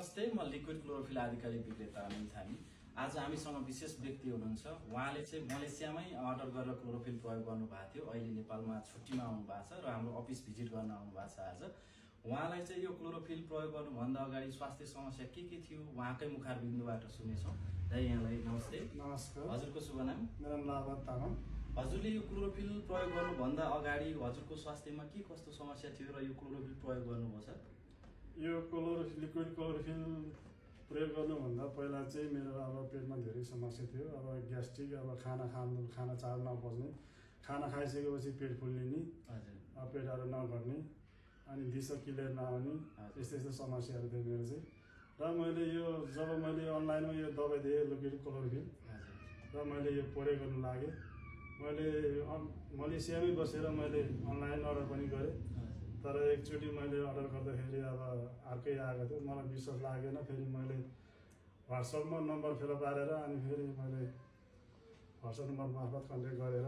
नमस्ते, म liquid chlorophyll आधिकारिक विक्रेता अनिल थामी। आज हामीसँग विशेष व्यक्ति हुनुहुन्छ। उहाँले चाहिँ मलेसियामै अर्डर गरेर क्लोरोफिल प्रयोग गर्नुभएको थियो। अहिले नेपालमा छुट्टीमा आउनु भएको छ र हाम्रो अफिस भिजिट गर्न आउनु भएको छ। आज उहाँलाई चाहिँ यो क्लोरोफिल प्रयोग गर्नुभन्दा अगाडि स्वास्थ्य समस्या के थियो उहाँकै मुखारबिन्दुबाट सुनेछौँ। दाइ, यहाँलाई नमस्ते। नमस्कार। हजुरको शुभ नाम? मेरो नाम लाभा तामाङ। हजुरले यो क्लोरोफिल प्रयोग गर्नुभन्दा अगाडि हजुरको स्वास्थ्यमा के कस्तो समस्या थियो र यो क्लोरोफिल प्रयोग गर्नुभयो सर? यो लिक्विड क्लोरोफिल प्रयोग गर्नुभन्दा पहिला चाहिँ मेरो पेटमा धेरै समस्या थियो। ग्यास्ट्रिक, खाना चाड नपच्ने, खाना खाइसकेपछि पेट फुल्लिने, पेटहरू नघट्ने, अनि दिशा क्लियर नआउने, यस्तो समस्याहरू थियो मेरो चाहिँ। र मैले जब मैले अनलाइनमा यो दबाई दिएँ लिक्विड क्लोरोफिल र मैले यो प्रयोग गर्नु लागेँ। मैले मलेसियामै बसेर मैले अनलाइन अर्डर पनि गरेँ। तर एकचोटि मैले अर्डर गर्दाखेरि अर्कै आएको थियो, मलाई विश्वास लागेन। फेरि मैले व्हाट्सएपमा नम्बर फेला पारेर अनि फेरि मैले व्हाट्सएप नम्बर मार्फत कन्ट्याक्ट गरेर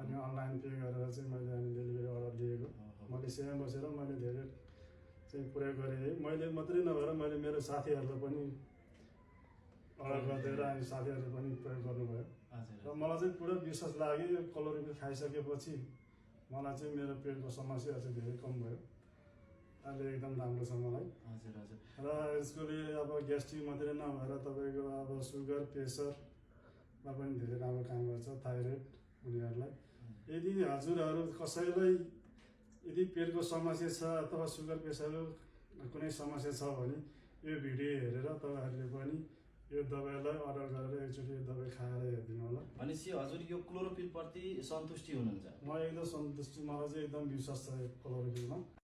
अनि अनलाइन पे गरेर चाहिँ मैले अनि डेलिभरी अर्डर लिएको। मलेसियामै बसेर मैले धेरै चाहिँ प्रयोग गरेँ। मैले मात्रै नभएर मैले मेरो साथीहरूलाई पनि अर्डर गरिदिएर अनि साथीहरूले पनि प्रयोग गर्नुभयो। र मलाई चाहिँ पुरा विश्वास लाग्यो। यो क्लोरोफिल खाइसकेपछि मलाई चाहिँ मेरो पेटको समस्या चाहिँ धेरै कम भयो। अहिले एकदम राम्रो छ मलाई। र यसले ग्यास्ट्रिक मात्रै नभएर तपाईँको सुगर, प्रेसरमा पनि धेरै राम्रो काम गर्छ। थाइरोइड उनीहरूलाई यदि हजुरहरू कसैलाई यदि पेटको समस्या छ अथवा सुगर, प्रेसरको कुनै समस्या छ भने यो भिडियो हेरेर तपाईँहरूले पनि यो दबाईलाई अर्डर गरेर एकचोटि यो दबाई खाएर हेरिदिनु होला। भनेपछि हजुर यो क्लोरोफिल प्रति सन्तुष्टि हुनुहुन्छ? म एकदम सन्तुष्टि, मलाई चाहिँ एकदम विश्वास छ क्लोरोफिलमा।